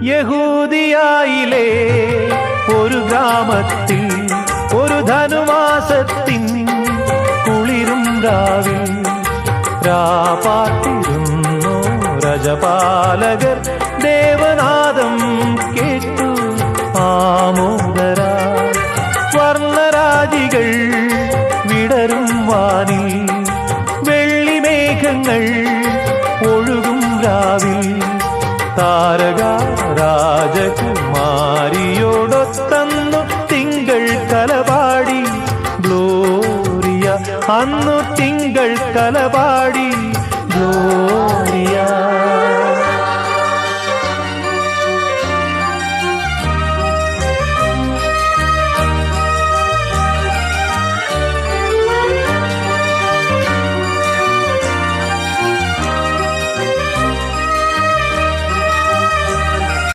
യഹൂദിയായിലെ ഒരു ഗ്രാമത്തിൽ ഒരു ധനുമാസത്തിൻ കുളിരും രാവിൽ രാപാർത്തിരുന്നു രജപാലകർ ദേവനാദം കേട്ടു ആമോദരാ സ്വർണരാജികൾ വിടരും വാനിൽ വെള്ളിമേഘങ്ങൾ ഒഴുകും രാവിൽ താരക രാജകുമാരിയോടൊത്തന്നു തിങ്കൾ കലപാടി ഗ്ലോറിയ അന്നു തിങ്കൾ കലപാടി